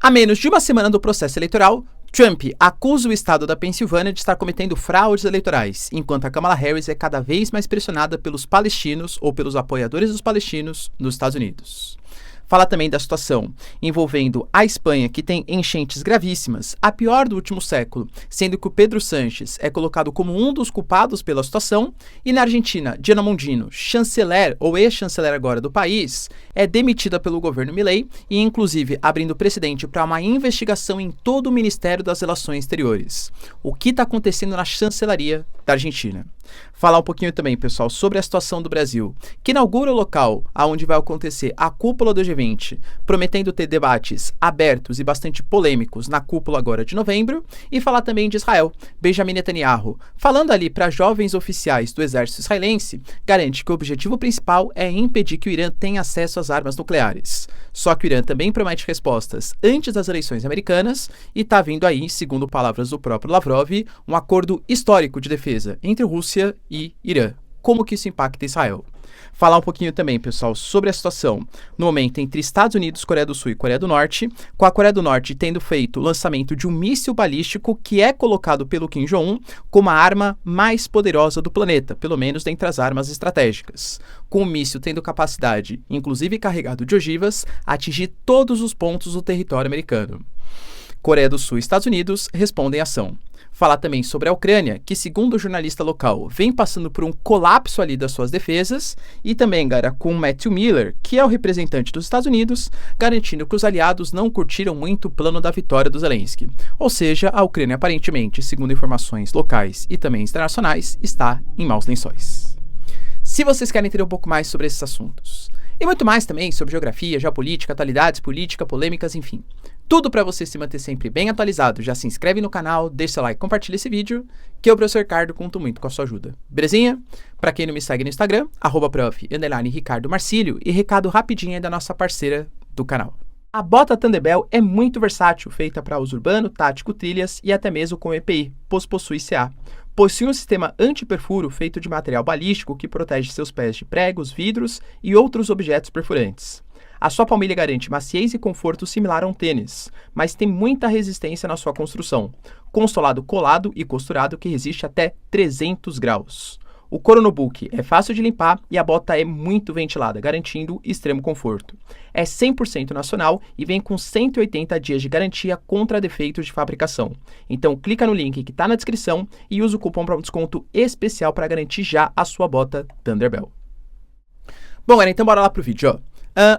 A menos de uma semana do processo eleitoral, Trump acusa o estado da Pensilvânia de estar cometendo fraudes eleitorais, enquanto a Kamala Harris é cada vez mais pressionada pelos palestinos ou pelos apoiadores dos palestinos nos Estados Unidos. Fala também da situação envolvendo a Espanha, que tem enchentes gravíssimas, a pior do último século, sendo que o Pedro Sánchez é colocado como um dos culpados pela situação, e na Argentina, Diana Mondino, chanceler ou ex-chanceler agora do país, é demitida pelo governo Milei e inclusive abrindo precedente para uma investigação em todo o Ministério das Relações Exteriores. O que está acontecendo na chancelaria da Argentina? Falar um pouquinho também, pessoal, sobre a situação do Brasil, que inaugura o local onde vai acontecer a cúpula do G20, prometendo ter debates abertos e bastante polêmicos na cúpula agora de novembro, e falar também de Israel. Benjamin Netanyahu, falando ali para jovens oficiais do exército israelense, garante que o objetivo principal é impedir que o Irã tenha acesso às armas nucleares. Só que o Irã também promete respostas antes das eleições americanas e está vindo aí, segundo palavras do próprio Lavrov, um acordo histórico de defesa entre Rússia e Irã. Como que isso impacta Israel? Falar um pouquinho também, pessoal, sobre a situação no momento entre Estados Unidos, Coreia do Sul e Coreia do Norte, com a Coreia do Norte tendo feito o lançamento de um míssil balístico que é colocado pelo Kim Jong-un como a arma mais poderosa do planeta, pelo menos dentre as armas estratégicas. Com o míssil tendo capacidade, inclusive carregado de ogivas, a atingir todos os pontos do território americano. Coreia do Sul e Estados Unidos respondem à ação. Falar também sobre a Ucrânia, que segundo o jornalista local, vem passando por um colapso ali das suas defesas, e também, cara, com Matthew Miller, que é o representante dos Estados Unidos, garantindo que os aliados não curtiram muito o plano da vitória do Zelensky. Ou seja, a Ucrânia aparentemente, segundo informações locais e também internacionais, está em maus lençóis. Se vocês querem entender um pouco mais sobre esses assuntos, e muito mais também sobre geografia, geopolítica, atualidades, política, polêmicas, enfim, tudo para você se manter sempre bem atualizado, já se inscreve no canal, deixa seu like, compartilha esse vídeo, que eu, professor Ricardo, conto muito com a sua ajuda. Belezinha? Para quem não me segue no Instagram, @prof_Ricardo Marcílio, e recado rapidinho aí da nossa parceira do canal. A bota Thunderbell é muito versátil, feita para uso urbano, tático, trilhas e até mesmo com EPI, pois possui CA. Possui um sistema anti-perfuro feito de material balístico que protege seus pés de pregos, vidros e outros objetos perfurantes. A sua palmilha garante maciez e conforto similar a um tênis, mas tem muita resistência na sua construção, com um solado colado e costurado que resiste até 300 graus. O couro no book é fácil de limpar e a bota é muito ventilada, garantindo extremo conforto. É 100% nacional e vem com 180 dias de garantia contra defeitos de fabricação. Então clica no link que está na descrição e usa o cupom para um desconto especial para garantir já a sua bota Thunderbell. Bom, galera, então bora lá pro vídeo, ó.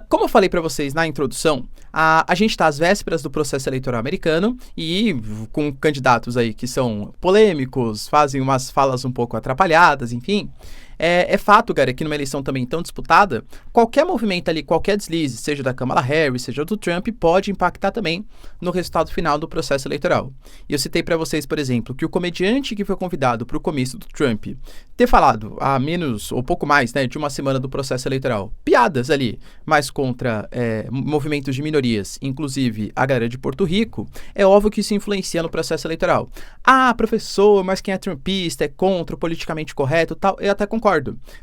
Como eu falei para vocês na introdução, a gente está às vésperas do processo eleitoral americano e com candidatos aí que são polêmicos, fazem umas falas um pouco atrapalhadas, enfim. É fato, cara, que numa eleição também tão disputada, qualquer movimento ali, qualquer deslize, seja da Kamala Harris, seja do Trump, pode impactar também no resultado final do processo eleitoral. E eu citei para vocês, por exemplo, que o comediante que foi convidado para o comício do Trump ter falado há menos ou pouco mais, né, de uma semana do processo eleitoral, piadas ali, mas contra movimentos de minorias, inclusive a galera de Porto Rico, é óbvio que isso influencia no processo eleitoral. Ah, professor, mas quem é trumpista, é contra o politicamente correto e tal, eu até concordo.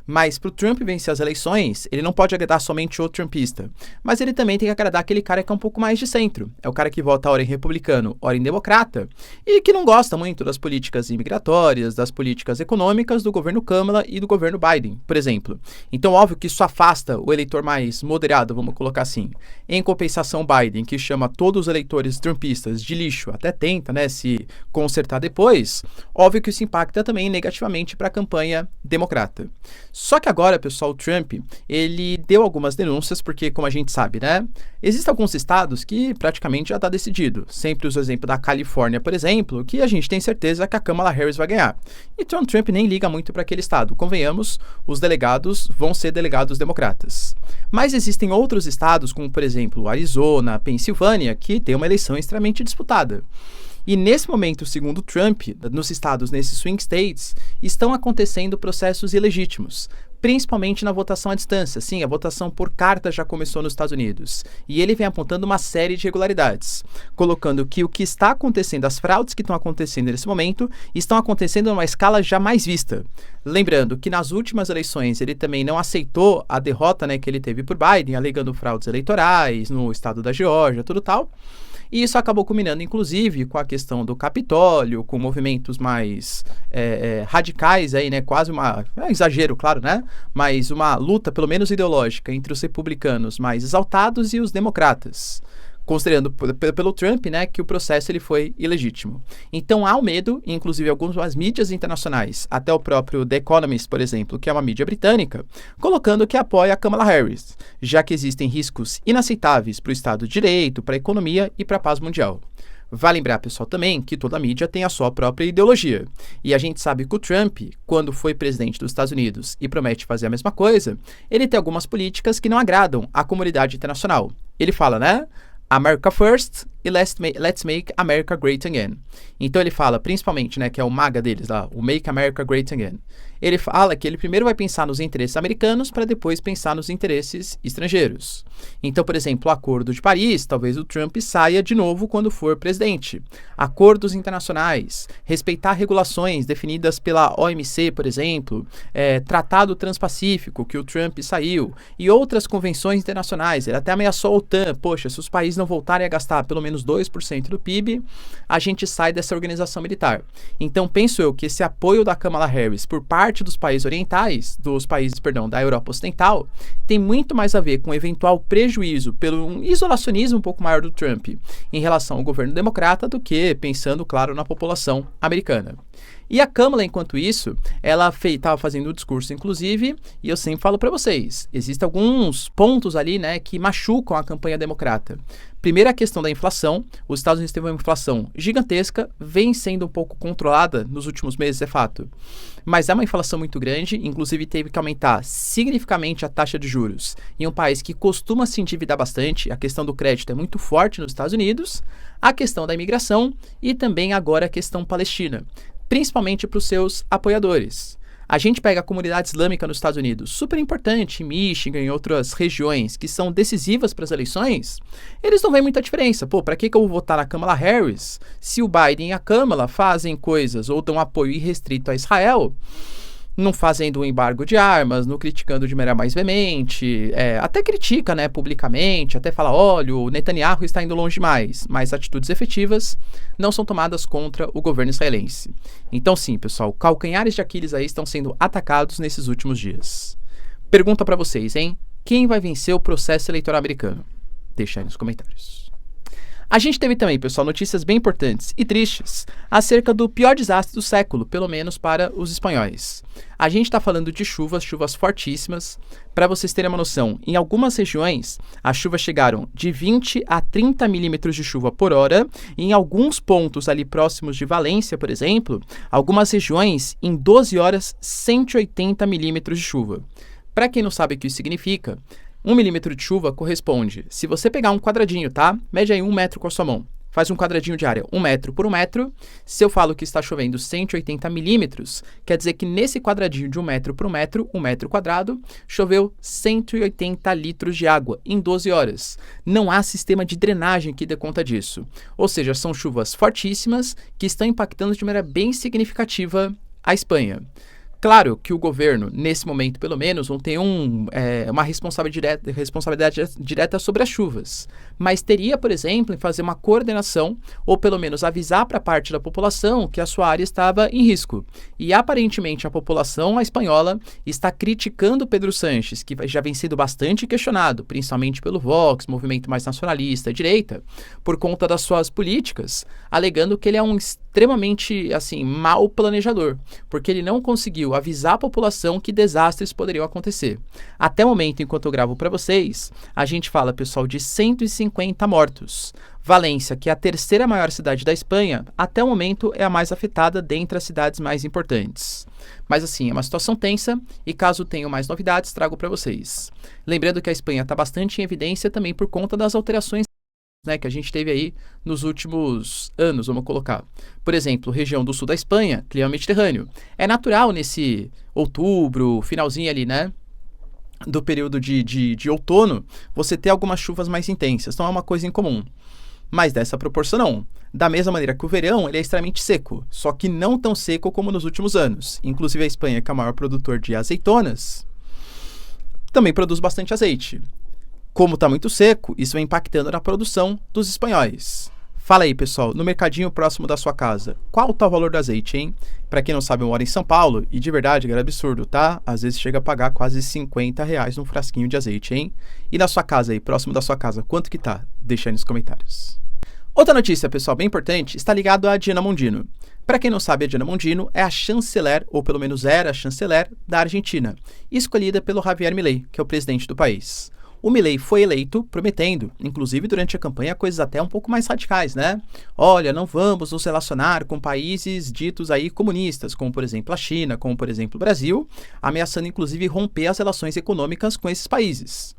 Mas para o Trump vencer as eleições, ele não pode agradar somente o trumpista, mas ele também tem que agradar aquele cara que é um pouco mais de centro. É o cara que vota ora em republicano, ora em democrata, e que não gosta muito das políticas imigratórias, das políticas econômicas do governo Kamala e do governo Biden, por exemplo. Então, óbvio que isso afasta o eleitor mais moderado, vamos colocar assim. Em compensação, Biden, que chama todos os eleitores trumpistas de lixo, até tenta, né, se consertar depois, óbvio que isso impacta também negativamente para a campanha democrata. Só que agora, pessoal, o Trump, ele deu algumas denúncias, porque, como a gente sabe, né, existem alguns estados que praticamente já está decidido. Sempre uso o exemplo da Califórnia, por exemplo, que a gente tem certeza que a Kamala Harris vai ganhar. Então, o Trump nem liga muito para aquele estado. Convenhamos, os delegados vão ser delegados democratas. Mas existem outros estados, como, por exemplo, Arizona, Pensilvânia, que tem uma eleição extremamente disputada. E nesse momento, segundo Trump, nos estados, nesses swing states, estão acontecendo processos ilegítimos, principalmente na votação à distância. Sim, a votação por carta já começou nos Estados Unidos. E ele vem apontando uma série de irregularidades, colocando que o que está acontecendo, as fraudes que estão acontecendo nesse momento, estão acontecendo numa escala jamais vista. Lembrando que nas últimas eleições ele também não aceitou a derrota, né, que ele teve por Biden, alegando fraudes eleitorais no estado da Geórgia, tudo tal. E isso acabou culminando, inclusive, com a questão do Capitólio, com movimentos mais radicais aí, né? Quase é um exagero, claro, né? Mas uma luta, pelo menos ideológica, entre os republicanos mais exaltados e os democratas, considerando pelo Trump, né, que o processo ele foi ilegítimo. Então há o medo, inclusive algumas mídias internacionais, até o próprio The Economist, por exemplo, que é uma mídia britânica, colocando que apoia a Kamala Harris, já que existem riscos inaceitáveis para o Estado de Direito, para a economia e para a paz mundial. Vale lembrar, pessoal, também que toda mídia tem a sua própria ideologia. E a gente sabe que o Trump, quando foi presidente dos Estados Unidos e promete fazer a mesma coisa, ele tem algumas políticas que não agradam à comunidade internacional. Ele fala, né? America First e Let's Make America Great Again. Então ele fala, principalmente, né, que é o MAGA deles lá, o Make America Great Again. Ele fala que ele primeiro vai pensar nos interesses americanos para depois pensar nos interesses estrangeiros. Então, por exemplo, o Acordo de Paris, talvez o Trump saia de novo quando for presidente. Acordos internacionais, respeitar regulações definidas pela OMC, por exemplo, Tratado Transpacífico, que o Trump saiu, e outras convenções internacionais. Ele até ameaçou a OTAN, poxa, se os países não voltarem a gastar pelo menos 2% do PIB, a gente sai dessa organização militar. Então, penso eu que esse apoio da Kamala Harris por parte dos países orientais, da Europa Ocidental, tem muito mais a ver com eventual prejuízo pelo um isolacionismo um pouco maior do Trump em relação ao governo democrata do que pensando, claro, na população americana. E a Kamala, enquanto isso, ela estava fazendo o discurso, inclusive, e eu sempre falo para vocês, existem alguns pontos ali, né, que machucam a campanha democrata. Primeiro, a questão da inflação. Os Estados Unidos teve uma inflação gigantesca, vem sendo um pouco controlada nos últimos meses, é fato. Mas é uma inflação muito grande, inclusive teve que aumentar significativamente a taxa de juros. Em um país que costuma se endividar bastante, a questão do crédito é muito forte nos Estados Unidos, a questão da imigração e também agora a questão palestina, principalmente para os seus apoiadores. A gente pega a comunidade islâmica nos Estados Unidos, super importante, em Michigan e outras regiões que são decisivas para as eleições, eles não veem muita diferença. Pô, para que eu vou votar na Kamala Harris se o Biden e a Kamala fazem coisas ou dão apoio irrestrito a Israel, não fazendo um embargo de armas, não criticando de maneira mais veemente, até critica, né, publicamente, até fala, olha, o Netanyahu está indo longe demais, mas atitudes efetivas não são tomadas contra o governo israelense. Então sim, pessoal, calcanhares de Aquiles aí estão sendo atacados nesses últimos dias. Pergunta para vocês, hein? Quem vai vencer o processo eleitoral americano? Deixa aí nos comentários. A gente teve também, pessoal, notícias bem importantes e tristes acerca do pior desastre do século, pelo menos para os espanhóis. A gente está falando de chuvas fortíssimas. Para vocês terem uma noção, em algumas regiões, as chuvas chegaram de 20 a 30 milímetros de chuva por hora. E em alguns pontos ali próximos de Valência, por exemplo, algumas regiões, em 12 horas, 180 milímetros de chuva. Para quem não sabe o que isso significa, 1 milímetro de chuva corresponde, se você pegar um quadradinho, tá? Mede aí 1 metro com a sua mão. Faz um quadradinho de área 1 metro por 1 metro. Se eu falo que está chovendo 180 milímetros, quer dizer que nesse quadradinho de 1 metro por 1 metro quadrado, choveu 180 litros de água em 12 horas. Não há sistema de drenagem que dê conta disso. Ou seja, são chuvas fortíssimas que estão impactando de maneira bem significativa a Espanha. Claro que o governo, nesse momento pelo menos, não tem uma responsabilidade direta sobre as chuvas, mas teria, por exemplo, em fazer uma coordenação ou pelo menos avisar para parte da população que a sua área estava em risco. E aparentemente a população espanhola está criticando Pedro Sánchez, que já vem sendo bastante questionado, principalmente pelo Vox, movimento mais nacionalista, direita, por conta das suas políticas, alegando que ele é um extremamente, mau planejador, porque ele não conseguiu avisar a população que desastres poderiam acontecer. Até o momento, enquanto eu gravo para vocês, a gente fala, pessoal, de 150 mortos. Valência, que é a terceira maior cidade da Espanha, até o momento é a mais afetada dentre as cidades mais importantes. Mas é uma situação tensa e caso tenham mais novidades, trago para vocês. Lembrando que a Espanha está bastante em evidência também por conta das alterações que a gente teve aí nos últimos anos, vamos colocar. Por exemplo, região do sul da Espanha, clima mediterrâneo. É natural nesse outubro, finalzinho ali, né, do período de outono, você ter algumas chuvas mais intensas. Então é uma coisa incomum. Mas dessa proporção não. Da mesma maneira que o verão, ele é extremamente seco, só que não tão seco como nos últimos anos. Inclusive a Espanha, que é o maior produtor de azeitonas, também produz bastante azeite. Como está muito seco, isso vai impactando na produção dos espanhóis. Fala aí, pessoal, no mercadinho próximo da sua casa, qual tá o valor do azeite, hein? Pra quem não sabe, eu moro em São Paulo e de verdade, é absurdo, tá? Às vezes chega a pagar quase R$ 50 num frasquinho de azeite, hein? E na sua casa aí, próximo da sua casa, quanto que tá? Deixa aí nos comentários. Outra notícia, pessoal, bem importante, está ligado a Diana Mondino. Para quem não sabe, a Diana Mondino é a chanceler, ou pelo menos era a chanceler, da Argentina, escolhida pelo Javier Milei, que é o presidente do país. O Milei foi eleito prometendo, inclusive durante a campanha, coisas até um pouco mais radicais, né? Olha, não vamos nos relacionar com países ditos aí comunistas, como por exemplo a China, como por exemplo o Brasil, ameaçando inclusive romper as relações econômicas com esses países.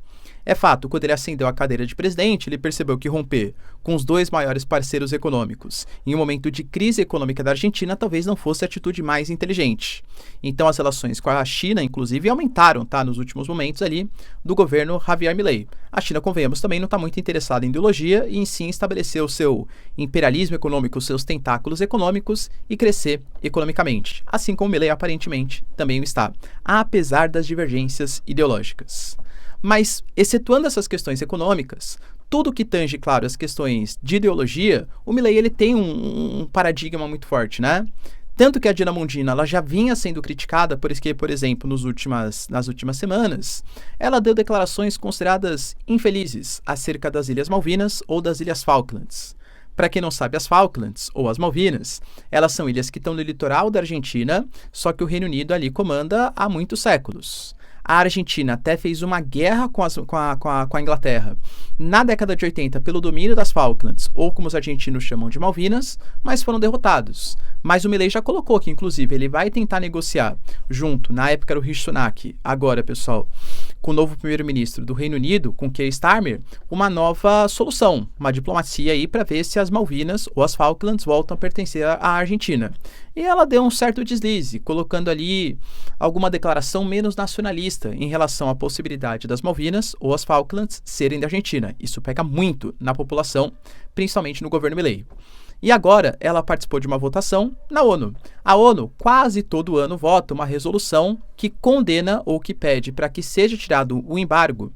É fato, quando ele ascendeu à cadeira de presidente, ele percebeu que romper com os dois maiores parceiros econômicos em um momento de crise econômica da Argentina talvez não fosse a atitude mais inteligente. Então as relações com a China, inclusive, aumentaram, tá, nos últimos momentos ali do governo Javier Milei. A China, convenhamos, também não está muito interessada em ideologia e em sim estabelecer o seu imperialismo econômico, os seus tentáculos econômicos e crescer economicamente, assim como Milei aparentemente também o está, apesar das divergências ideológicas. Mas, excetuando essas questões econômicas, tudo que tange, claro, as questões de ideologia, o Milei ele tem um paradigma muito forte, né? Tanto que a Diana Mondino ela já vinha sendo criticada porque, por exemplo, nas últimas semanas, ela deu declarações consideradas infelizes acerca das Ilhas Malvinas ou das Ilhas Falklands. Para quem não sabe, as Falklands, ou as Malvinas, elas são ilhas que estão no litoral da Argentina, só que o Reino Unido ali comanda há muitos séculos. A Argentina até fez uma guerra com a Inglaterra na década de 80 pelo domínio das Falklands, ou como os argentinos chamam de Malvinas, mas foram derrotados. Mas o Milei já colocou que, inclusive, ele vai tentar negociar junto, na época era o Rishi Sunak, agora, pessoal, com o novo primeiro-ministro do Reino Unido, com Keir Starmer, uma nova solução, uma diplomacia aí para ver se as Malvinas ou as Falklands voltam a pertencer à Argentina. E ela deu um certo deslize, colocando ali alguma declaração menos nacionalista em relação à possibilidade das Malvinas ou as Falklands serem da Argentina. Isso pega muito na população, principalmente no governo Milei. E agora ela participou de uma votação na ONU. A ONU quase todo ano vota uma resolução que condena ou que pede para que seja tirado o embargo,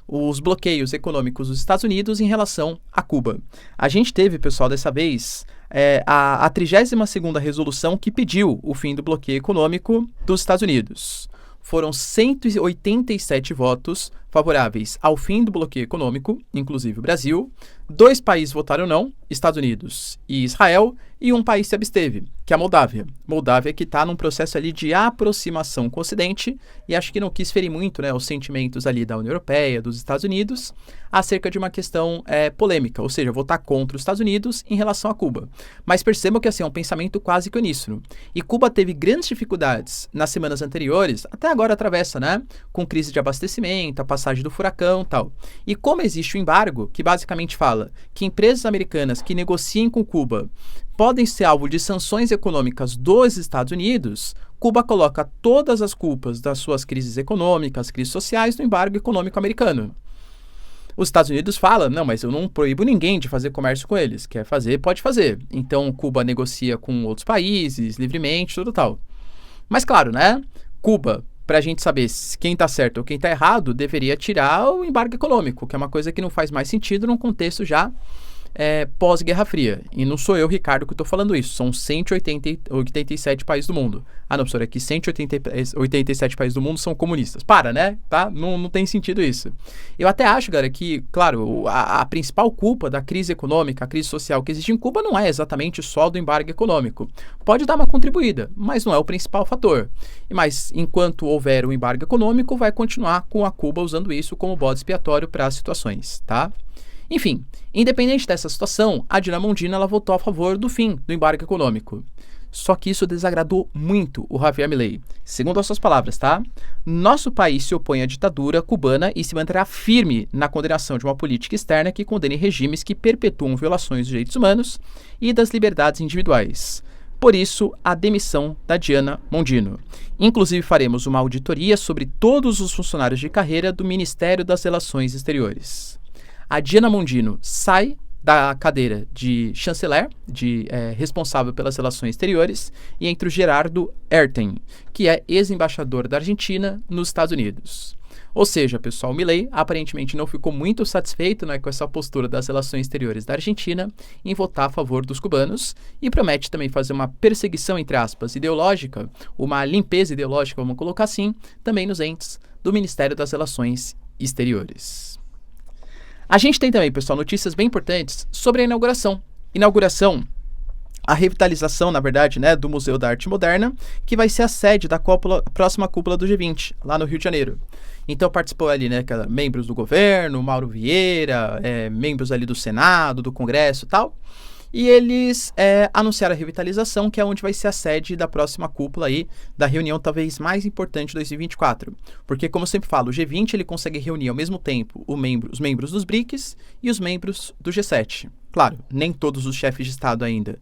os bloqueios econômicos dos Estados Unidos em relação a Cuba. A gente teve, pessoal, dessa vez a 32ª resolução que pediu o fim do bloqueio econômico dos Estados Unidos. Foram 187 votos favoráveis ao fim do bloqueio econômico, inclusive o Brasil. 2 países votaram não, Estados Unidos e Israel, e um país se absteve, que é a Moldávia. Moldávia que está num processo ali de aproximação com o Ocidente e acho que não quis ferir muito, né, os sentimentos ali da União Europeia, dos Estados Unidos, acerca de uma questão polêmica, ou seja, votar contra os Estados Unidos em relação a Cuba. Mas percebam que assim, é um pensamento quase que uníssono. E Cuba teve grandes dificuldades nas semanas anteriores, até agora atravessa, né, com crise de abastecimento, a passagem do furacão e tal. E como existe o embargo, que basicamente fala que empresas americanas que negociem com Cuba podem ser alvo de sanções econômicas dos Estados Unidos, Cuba coloca todas as culpas das suas crises econômicas, crises sociais, no embargo econômico americano. Os Estados Unidos falam, não, mas eu não proíbo ninguém de fazer comércio com eles. Quer fazer, pode fazer. Então, Cuba negocia com outros países, livremente, tudo tal. Mas, claro, né? Cuba, para a gente saber quem está certo ou quem está errado, deveria tirar o embargo econômico, que é uma coisa que não faz mais sentido num contexto já pós-Guerra Fria. E não sou eu, Ricardo, que estou falando isso. São 187 países do mundo. Ah, não, professor, é que 187 países do mundo são comunistas. Para, né? Tá? Não tem sentido isso. Eu até acho, galera, que, claro, a principal culpa da crise econômica, a crise social que existe em Cuba não é exatamente só do embargo econômico. Pode dar uma contribuída, mas não é o principal fator. Mas, enquanto houver um embargo econômico, vai continuar com a Cuba usando isso como bode expiatório para as situações, tá? Enfim, independente dessa situação, a Diana Mondino ela votou a favor do fim do embargo econômico. Só que isso desagradou muito o Javier Milei. Segundo as suas palavras, tá? Nosso país se opõe à ditadura cubana e se manterá firme na condenação de uma política externa que condene regimes que perpetuam violações dos direitos humanos e das liberdades individuais. Por isso, a demissão da Diana Mondino. Inclusive, faremos uma auditoria sobre todos os funcionários de carreira do Ministério das Relações Exteriores. A Diana Mondino sai da cadeira de chanceler, responsável pelas relações exteriores, e entre o Gerardo Erten, que é ex-embaixador da Argentina nos Estados Unidos. Ou seja, pessoal, Milei aparentemente não ficou muito satisfeito, né, com essa postura das relações exteriores da Argentina em votar a favor dos cubanos e promete também fazer uma perseguição, entre aspas, ideológica, uma limpeza ideológica, vamos colocar assim, também nos entes do Ministério das Relações Exteriores. A gente tem também, pessoal, notícias bem importantes sobre a inauguração, a revitalização, na verdade, né, do Museu da Arte Moderna, que vai ser a sede da próxima cúpula do G20, lá no Rio de Janeiro. Então participou ali, né, membros do governo, Mauro Vieira, membros ali do Senado, do Congresso e tal. E eles anunciaram a revitalização, que é onde vai ser a sede da próxima cúpula aí, da reunião talvez mais importante de 2024. Porque, como eu sempre falo, o G20 ele consegue reunir ao mesmo tempo os membros dos BRICS e os membros do G7. Claro, nem todos os chefes de Estado ainda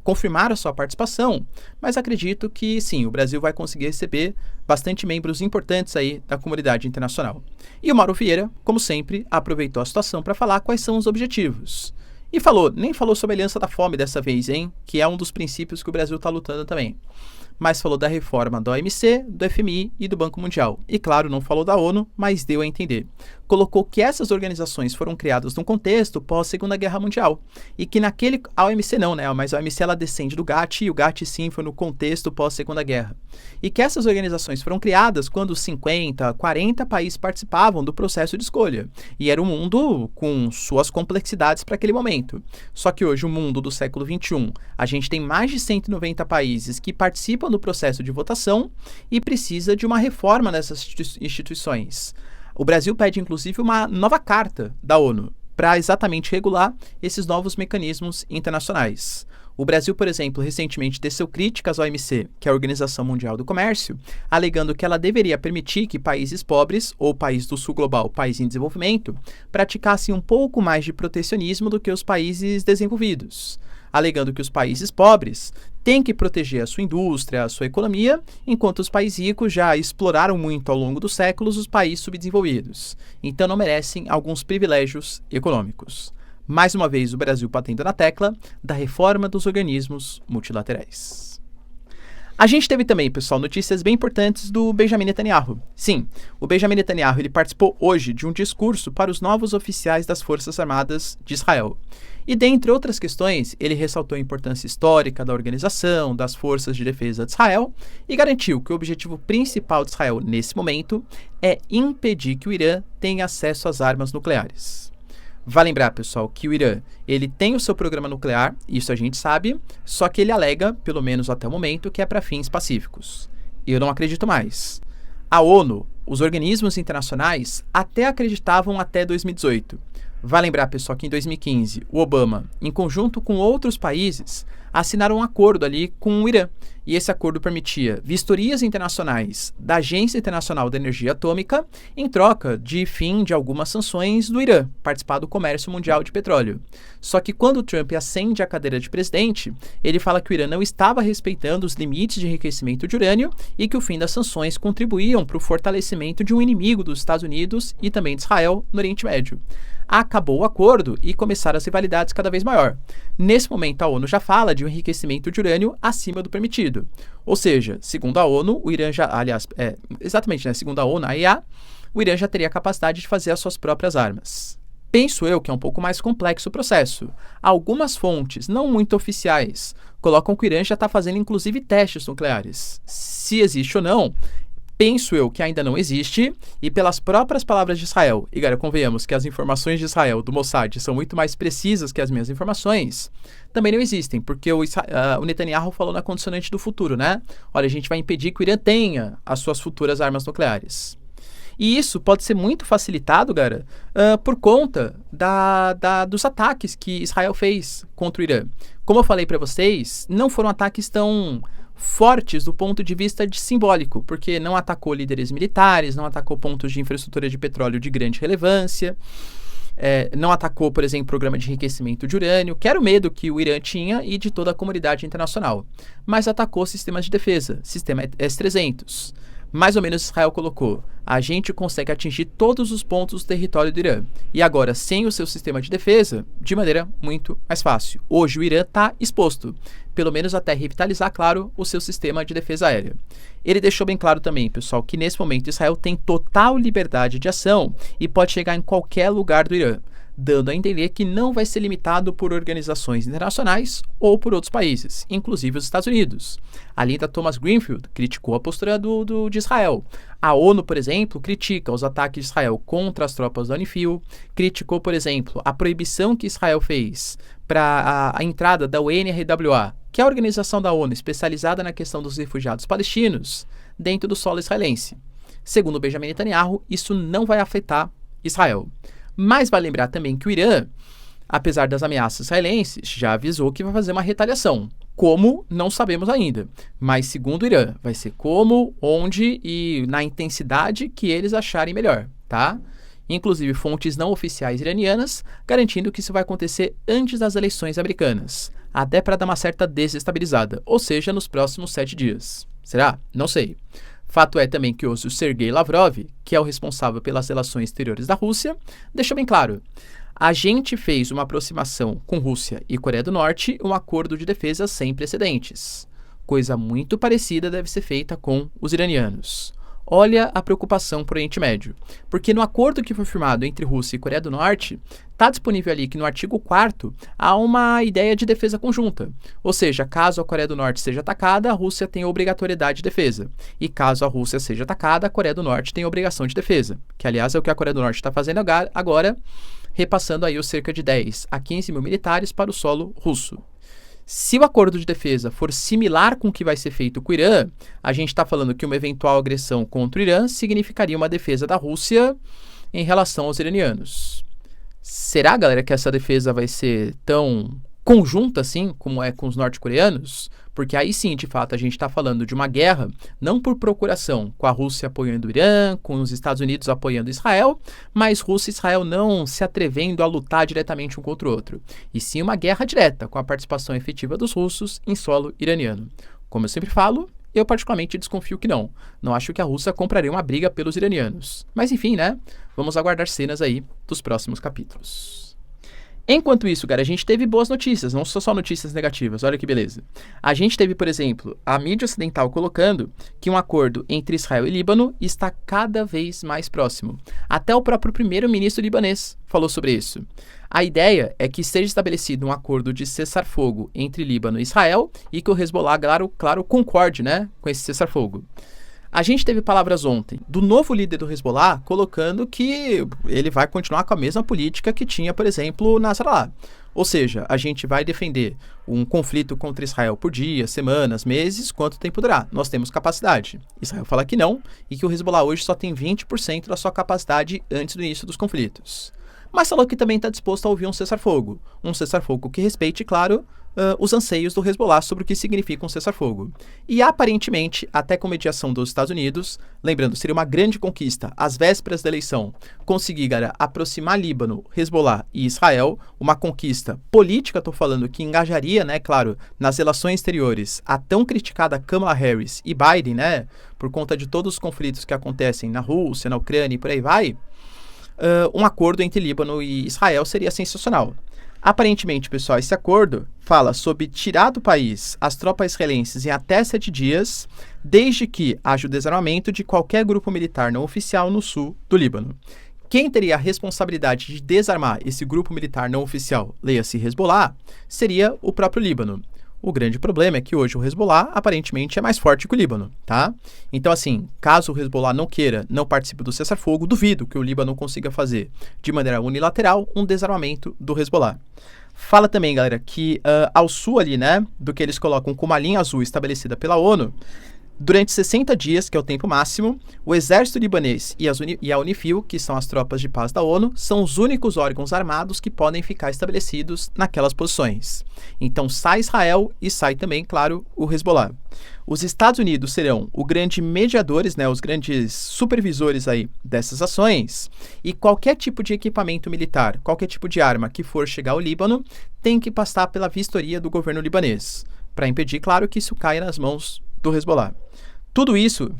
confirmaram a sua participação, mas acredito que sim, o Brasil vai conseguir receber bastante membros importantes aí da comunidade internacional. E o Mauro Vieira, como sempre, aproveitou a situação para falar quais são os objetivos. E nem falou sobre a Aliança da Fome dessa vez, hein? Que é um dos princípios que o Brasil está lutando também. Mas falou da reforma da OMC, do FMI e do Banco Mundial. E claro, não falou da ONU, mas deu a entender. Colocou que essas organizações foram criadas num contexto pós-Segunda Guerra Mundial. E que a OMC não, né? Mas a OMC ela descende do GATT e o GATT sim foi no contexto pós-Segunda Guerra. E que essas organizações foram criadas quando 50, 40 países participavam do processo de escolha. E era um mundo com suas complexidades para aquele momento. Só que hoje, o mundo do século XXI, a gente tem mais de 190 países que participam do processo de votação e precisa de uma reforma nessas instituições. O Brasil pede, inclusive, uma nova carta da ONU para exatamente regular esses novos mecanismos internacionais. O Brasil, por exemplo, recentemente teceu críticas à OMC, que é a Organização Mundial do Comércio, alegando que ela deveria permitir que países pobres, ou países do sul global, países em desenvolvimento, praticassem um pouco mais de protecionismo do que os países desenvolvidos, alegando que os países pobres têm que proteger a sua indústria, a sua economia, enquanto os países ricos já exploraram muito ao longo dos séculos os países subdesenvolvidos, então não merecem alguns privilégios econômicos. Mais uma vez, o Brasil batendo na tecla da reforma dos organismos multilaterais. A gente teve também, pessoal, notícias bem importantes do Benjamin Netanyahu. Sim, o Benjamin Netanyahu ele participou hoje de um discurso para os novos oficiais das Forças Armadas de Israel. E, dentre outras questões, ele ressaltou a importância histórica da organização, das Forças de Defesa de Israel e garantiu que o objetivo principal de Israel nesse momento é impedir que o Irã tenha acesso às armas nucleares. Vale lembrar, pessoal, que o Irã ele tem o seu programa nuclear, isso a gente sabe, só que ele alega, pelo menos até o momento, que é para fins pacíficos. Eu não acredito mais. A ONU, os organismos internacionais, até acreditavam até 2018. Vale lembrar, pessoal, que em 2015, o Obama, em conjunto com outros países, assinaram um acordo ali com o Irã. E esse acordo permitia vistorias internacionais da Agência Internacional de Energia Atômica em troca de fim de algumas sanções do Irã, participar do comércio mundial de petróleo. Só que quando o Trump ascende à cadeira de presidente, ele fala que o Irã não estava respeitando os limites de enriquecimento de urânio e que o fim das sanções contribuíam para o fortalecimento de um inimigo dos Estados Unidos e também de Israel no Oriente Médio. Acabou o acordo e começaram as rivalidades cada vez maior. Nesse momento, a ONU já fala de um enriquecimento de urânio acima do permitido. Ou seja, segundo a ONU, o Irã já, segundo a ONU, a IEA, o Irã já teria a capacidade de fazer as suas próprias armas. Penso eu que é um pouco mais complexo o processo. Algumas fontes, não muito oficiais, colocam que o Irã já está fazendo inclusive testes nucleares. Se existe ou não, penso eu que ainda não existe, e pelas próprias palavras de Israel, e convenhamos que as informações de Israel, do Mossad, são muito mais precisas que as minhas informações, também não existem, porque o Netanyahu falou na condicionante do futuro, né? Olha, a gente vai impedir que o Irã tenha as suas futuras armas nucleares. E isso pode ser muito facilitado, por conta dos ataques que Israel fez contra o Irã. Como eu falei para vocês, não foram ataques tão fortes do ponto de vista simbólico, porque não atacou líderes militares, não atacou pontos de infraestrutura de petróleo de grande relevância, não atacou, por exemplo, programa de enriquecimento de urânio, que era o medo que o Irã tinha e de toda a comunidade internacional, mas atacou sistemas de defesa, sistema S-300. mais ou menos Israel colocou: a gente consegue atingir todos os pontos do território do Irã. E agora, sem o seu sistema de defesa, de maneira muito mais fácil. Hoje o Irã está exposto, pelo menos até revitalizar, claro, o seu sistema de defesa aérea. Ele deixou bem claro também, pessoal, que nesse momento Israel tem total liberdade de ação e pode chegar em qualquer lugar do Irã, dando a entender que não vai ser limitado por organizações internacionais ou por outros países, inclusive os Estados Unidos. A Linda Thomas Greenfield criticou a postura de Israel. A ONU, por exemplo, critica os ataques de Israel contra as tropas da UNIFIL, criticou, por exemplo, a proibição que Israel fez para a entrada da UNRWA, que é a organização da ONU especializada na questão dos refugiados palestinos, dentro do solo israelense. Segundo Benjamin Netanyahu, isso não vai afetar Israel. Mas vale lembrar também que o Irã, apesar das ameaças israelenses, já avisou que vai fazer uma retaliação. Como, não sabemos ainda. Mas, segundo o Irã, vai ser como, onde e na intensidade que eles acharem melhor, tá? Inclusive, fontes não oficiais iranianas garantindo que isso vai acontecer antes das eleições americanas, até para dar uma certa desestabilizada, ou seja, nos próximos 7 dias. Será? Não sei. Fato é também que hoje o Sergei Lavrov, que é o responsável pelas relações exteriores da Rússia, deixou bem claro: a gente fez uma aproximação com Rússia e Coreia do Norte, um acordo de defesa sem precedentes. Coisa muito parecida deve ser feita com os iranianos. Olha a preocupação para o Oriente Médio, porque no acordo que foi firmado entre Rússia e Coreia do Norte, está disponível ali que no artigo 4º há uma ideia de defesa conjunta, ou seja, caso a Coreia do Norte seja atacada, a Rússia tem obrigatoriedade de defesa, e caso a Rússia seja atacada, a Coreia do Norte tem obrigação de defesa, que aliás é o que a Coreia do Norte está fazendo agora, repassando aí os cerca de 10 a 15 mil militares para o solo russo. Se o acordo de defesa for similar com o que vai ser feito com o Irã, a gente está falando que uma eventual agressão contra o Irã significaria uma defesa da Rússia em relação aos iranianos. Será, galera, que essa defesa vai ser tão conjunta assim como é com os norte-coreanos? Porque aí sim, de fato, a gente está falando de uma guerra não por procuração, com a Rússia apoiando o Irã, com os Estados Unidos apoiando Israel, mas Rússia e Israel não se atrevendo a lutar diretamente um contra o outro. E sim uma guerra direta, com a participação efetiva dos russos em solo iraniano. Como eu sempre falo, eu particularmente desconfio que não. Não acho que a Rússia compraria uma briga pelos iranianos. Mas enfim, né? Vamos aguardar cenas aí dos próximos capítulos. Enquanto isso, cara, a gente teve boas notícias, não só notícias negativas, olha que beleza. A gente teve, por exemplo, a mídia ocidental colocando que um acordo entre Israel e Líbano está cada vez mais próximo. Até o próprio primeiro-ministro libanês falou sobre isso. A ideia é que seja estabelecido um acordo de cessar-fogo entre Líbano e Israel e que o Hezbollah, claro, concorde, né, com esse cessar-fogo. A gente teve palavras ontem do novo líder do Hezbollah colocando que ele vai continuar com a mesma política que tinha, por exemplo, Nasrallah. Ou seja, a gente vai defender um conflito contra Israel por dias, semanas, meses, quanto tempo durar. Nós temos capacidade. Israel fala que não e que o Hezbollah hoje só tem 20% da sua capacidade antes do início dos conflitos. Mas falou que também está disposto a ouvir um cessar-fogo. Um cessar-fogo que respeite, claro, os anseios do Hezbollah sobre o que significa um cessar-fogo. E aparentemente, até com mediação dos Estados Unidos, lembrando, seria uma grande conquista, às vésperas da eleição, conseguir aproximar Líbano, Hezbollah e Israel, uma conquista política, estou falando, que engajaria, né, claro, nas relações exteriores, a tão criticada Kamala Harris e Biden, né, por conta de todos os conflitos que acontecem na Rússia, na Ucrânia e por aí vai. Um acordo entre Líbano e Israel seria sensacional. Aparentemente, pessoal, esse acordo fala sobre tirar do país as tropas israelenses em até 7 dias, desde que haja o desarmamento de qualquer grupo militar não oficial no sul do Líbano. Quem teria a responsabilidade de desarmar esse grupo militar não oficial, leia-se Hezbollah, seria o próprio Líbano. O grande problema é que hoje o Hezbollah aparentemente é mais forte que o Líbano, tá? Então, assim, caso o Hezbollah não participe do cessar-fogo, duvido que o Líbano consiga fazer de maneira unilateral um desarmamento do Hezbollah. Fala também, galera, que ao sul ali, né, do que eles colocam como a linha azul estabelecida pela ONU, durante 60 dias, que é o tempo máximo, o exército libanês e a UNIFIL, que são as tropas de paz da ONU, são os únicos órgãos armados que podem ficar estabelecidos naquelas posições. Então sai Israel e sai também, claro, o Hezbollah. Os Estados Unidos serão os grandes mediadores, né, os grandes supervisores aí dessas ações, e qualquer tipo de equipamento militar, qualquer tipo de arma que for chegar ao Líbano, tem que passar pela vistoria do governo libanês, para impedir, claro, que isso caia nas mãos do Hezbollah. Tudo isso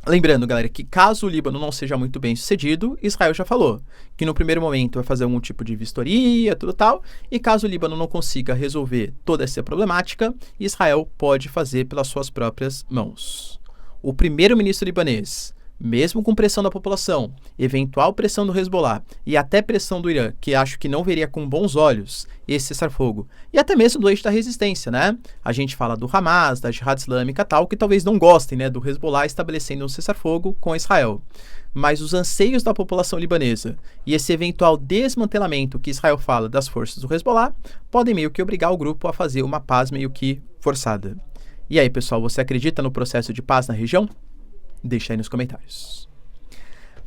Lembrando, galera, que caso o Líbano não seja muito bem sucedido, Israel já falou que no primeiro momento vai fazer algum tipo de vistoria, tudo tal, e caso o Líbano não consiga resolver toda essa problemática, Israel pode fazer pelas suas próprias mãos. O primeiro-ministro libanês, mesmo com pressão da população, eventual pressão do Hezbollah e até pressão do Irã, que acho que não veria com bons olhos esse cessar-fogo, e até mesmo do eixo da resistência, né? A gente fala do Hamas, da Jihad Islâmica tal, que talvez não gostem, né, do Hezbollah estabelecendo um cessar-fogo com Israel. Mas os anseios da população libanesa e esse eventual desmantelamento que Israel fala das forças do Hezbollah podem meio que obrigar o grupo a fazer uma paz meio que forçada. E aí, pessoal, você acredita no processo de paz na região? Deixa aí nos comentários.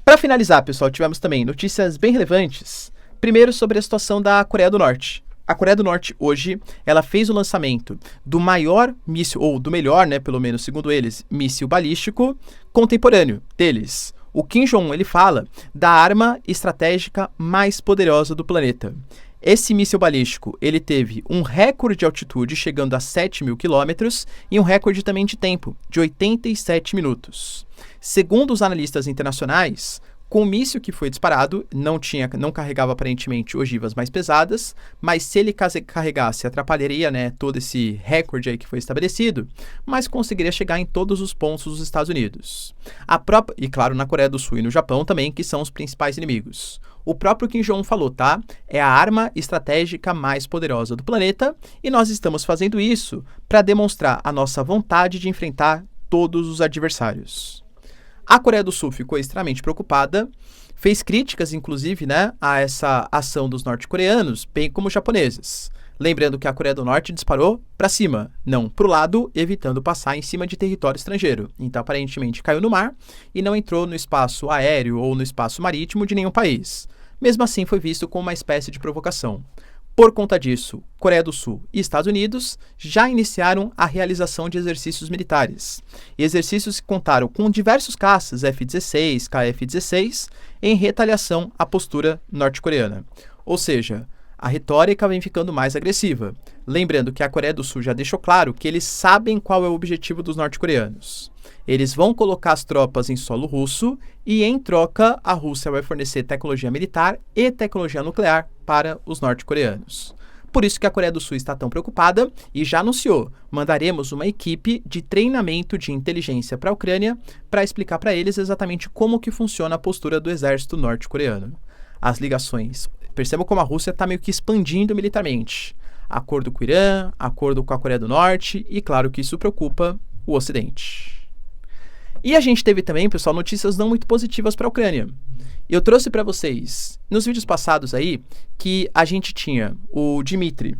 Para finalizar, pessoal, tivemos também notícias bem relevantes. Primeiro, sobre a situação da Coreia do Norte. A Coreia do Norte, hoje, ela fez o lançamento do maior míssil, ou do melhor, né, pelo menos segundo eles, míssil balístico contemporâneo deles. O Kim Jong-un, ele fala da arma estratégica mais poderosa do planeta. Esse míssil balístico, ele teve um recorde de altitude, chegando a 7.000 quilômetros, e um recorde também de tempo, de 87 minutos. Segundo os analistas internacionais, com o míssil que foi disparado, não carregava aparentemente ogivas mais pesadas, mas se ele carregasse, atrapalharia, né, todo esse recorde aí que foi estabelecido, mas conseguiria chegar em todos os pontos dos Estados Unidos. E claro, na Coreia do Sul e no Japão também, que são os principais inimigos. O próprio Kim Jong-un falou, tá? É a arma estratégica mais poderosa do planeta e nós estamos fazendo isso para demonstrar a nossa vontade de enfrentar todos os adversários. A Coreia do Sul ficou extremamente preocupada, fez críticas, inclusive, né, a essa ação dos norte-coreanos, bem como os japoneses. Lembrando que a Coreia do Norte disparou para cima, não para o lado, evitando passar em cima de território estrangeiro. Então, aparentemente, caiu no mar e não entrou no espaço aéreo ou no espaço marítimo de nenhum país. Mesmo assim, foi visto como uma espécie de provocação. Por conta disso, Coreia do Sul e Estados Unidos já iniciaram a realização de exercícios militares. E exercícios que contaram com diversos caças F-16, KF-16, em retaliação à postura norte-coreana. Ou seja, a retórica vem ficando mais agressiva. Lembrando que a Coreia do Sul já deixou claro que eles sabem qual é o objetivo dos norte-coreanos. Eles vão colocar as tropas em solo russo e, em troca, a Rússia vai fornecer tecnologia militar e tecnologia nuclear para os norte-coreanos. Por isso que a Coreia do Sul está tão preocupada e já anunciou: mandaremos uma equipe de treinamento de inteligência para a Ucrânia para explicar para eles exatamente como que funciona a postura do exército norte-coreano. As ligações. Percebam como a Rússia está meio que expandindo militarmente. Acordo com o Irã, acordo com a Coreia do Norte e claro que isso preocupa o Ocidente. E a gente teve também, pessoal, notícias não muito positivas para a Ucrânia. Eu trouxe para vocês, nos vídeos passados aí, que a gente tinha o Dmitry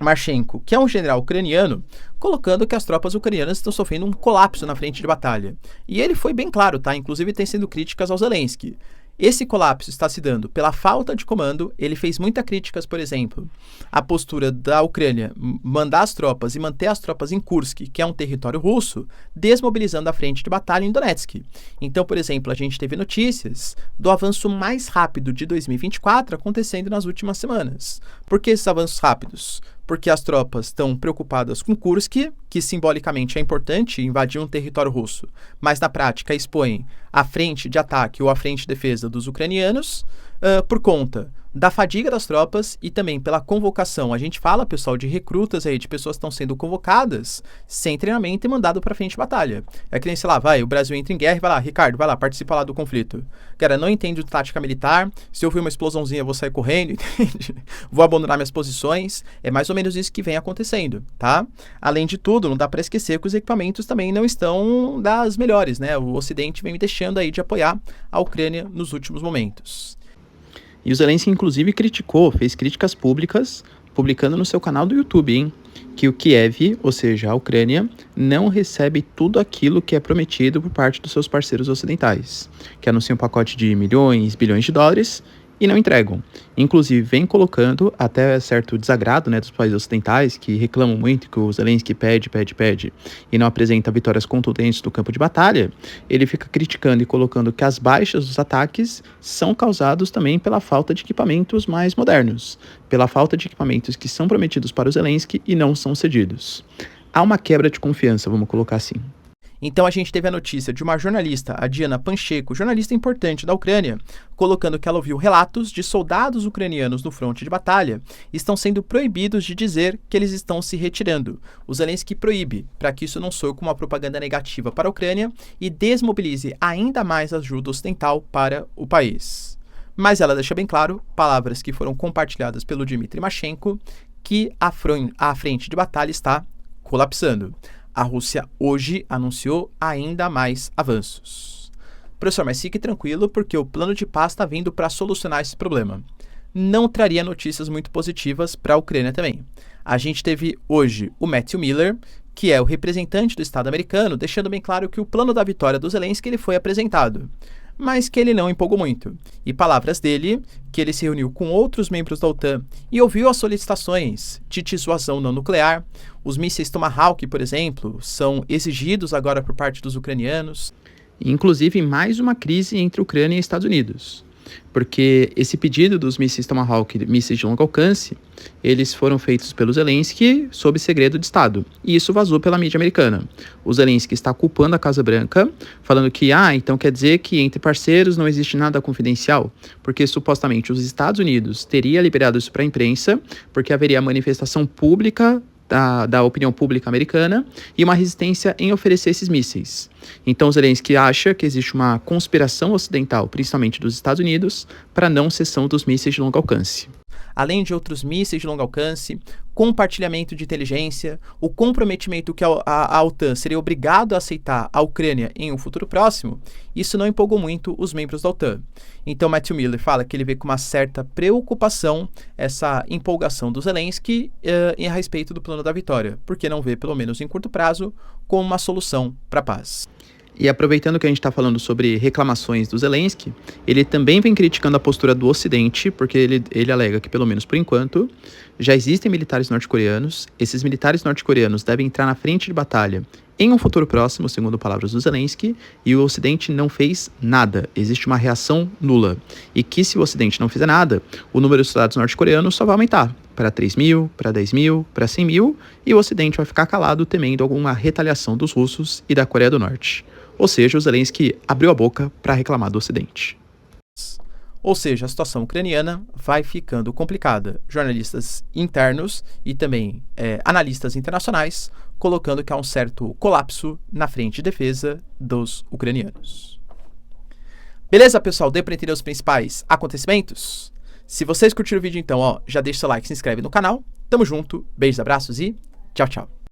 Marchenko, que é um general ucraniano, colocando que as tropas ucranianas estão sofrendo um colapso na frente de batalha. E ele foi bem claro, tá? Inclusive tem sendo críticas ao Zelensky. Esse colapso está se dando pela falta de comando. Ele fez muitas críticas, por exemplo, à postura da Ucrânia mandar as tropas e manter as tropas em Kursk, que é um território russo, desmobilizando a frente de batalha em Donetsk. Então, por exemplo, a gente teve notícias do avanço mais rápido de 2024 acontecendo nas últimas semanas. Por que esses avanços rápidos? Porque as tropas estão preocupadas com Kursk, que simbolicamente é importante invadir um território russo, mas na prática expõe a frente de ataque ou a frente de defesa dos ucranianos, por conta da fadiga das tropas e também pela convocação. A gente fala, pessoal, de recrutas aí, de pessoas que estão sendo convocadas sem treinamento e mandado para frente de batalha. É que nem, sei lá, o Brasil entra em guerra e vai lá, Ricardo, vai lá, participa lá do conflito. Cara, não entendo de tática militar, se eu ouvir uma explosãozinha eu vou sair correndo, entende? Vou abandonar minhas posições, é mais ou menos isso que vem acontecendo, tá? Além de tudo, não dá para esquecer que os equipamentos também não estão das melhores, né? O Ocidente vem deixando aí de apoiar a Ucrânia nos últimos momentos. E o Zelensky, inclusive, fez críticas públicas, publicando no seu canal do YouTube, hein? Que o Kiev, ou seja, a Ucrânia, não recebe tudo aquilo que é prometido por parte dos seus parceiros ocidentais, que anunciam um pacote de milhões, bilhões de dólares e não entregam. Inclusive, vem colocando até certo desagrado, né, dos países ocidentais, que reclamam muito que o Zelensky pede e não apresenta vitórias contundentes no campo de batalha. Ele fica criticando e colocando que as baixas dos ataques são causados também pela falta de equipamentos mais modernos, pela falta de equipamentos que são prometidos para o Zelensky e não são cedidos. Há uma quebra de confiança, vamos colocar assim. Então a gente teve a notícia de uma jornalista, a Diana Pancheco, jornalista importante da Ucrânia, colocando que ela ouviu relatos de soldados ucranianos no fronte de batalha estão sendo proibidos de dizer que eles estão se retirando. O Zelensky proíbe, para que isso não soe como uma propaganda negativa para a Ucrânia e desmobilize ainda mais a ajuda ocidental para o país. Mas ela deixa bem claro, palavras que foram compartilhadas pelo Dmitry Mashenko, que a frente de batalha está colapsando. A Rússia hoje anunciou ainda mais avanços. Professor, mas fique tranquilo porque o plano de paz está vindo para solucionar esse problema. Não traria notícias muito positivas para a Ucrânia também. A gente teve hoje o Matthew Miller, que é o representante do Estado americano, deixando bem claro que o plano da vitória do Zelensky ele foi apresentado, mas que ele não empolgou muito. E palavras dele, que ele se reuniu com outros membros da OTAN e ouviu as solicitações de dissuasão não nuclear. Os mísseis Tomahawk, por exemplo, são exigidos agora por parte dos ucranianos. Inclusive, mais uma crise entre Ucrânia e Estados Unidos. Porque esse pedido dos mísseis Tomahawk, mísseis de longo alcance, eles foram feitos pelo Zelensky sob segredo de Estado. E isso vazou pela mídia americana. O Zelensky está culpando a Casa Branca, falando que, então quer dizer que entre parceiros não existe nada confidencial, porque supostamente os Estados Unidos teriam liberado isso para a imprensa, porque haveria manifestação pública da opinião pública americana e uma resistência em oferecer esses mísseis. Então Zelensky acha que existe uma conspiração ocidental, principalmente dos Estados Unidos, para a não cessão dos mísseis de longo alcance. Além de outros mísseis de longo alcance, compartilhamento de inteligência, o comprometimento que a OTAN seria obrigado a aceitar a Ucrânia em um futuro próximo, isso não empolgou muito os membros da OTAN. Então Matthew Miller fala que ele vê com uma certa preocupação essa empolgação do Zelensky a respeito do plano da vitória, porque não vê, pelo menos em curto prazo, como uma solução para a paz. E aproveitando que a gente está falando sobre reclamações do Zelensky, ele também vem criticando a postura do Ocidente, porque ele alega que, pelo menos por enquanto, já existem militares norte-coreanos. Esses militares norte-coreanos devem entrar na frente de batalha em um futuro próximo, segundo palavras do Zelensky, e o Ocidente não fez nada. Existe uma reação nula. E que se o Ocidente não fizer nada, o número de soldados norte-coreanos só vai aumentar para 3 mil, para 10 mil, para 100 mil, e o Ocidente vai ficar calado temendo alguma retaliação dos russos e da Coreia do Norte. Ou seja, o Zelensky abriu a boca para reclamar do Ocidente. Ou seja, a situação ucraniana vai ficando complicada. Jornalistas internos e também analistas internacionais colocando que há um certo colapso na frente de defesa dos ucranianos. Beleza, pessoal? Deu para entender os principais acontecimentos? Se vocês curtiram o vídeo, então, já deixa seu like, se inscreve no canal. Tamo junto, beijos, abraços e tchau, tchau.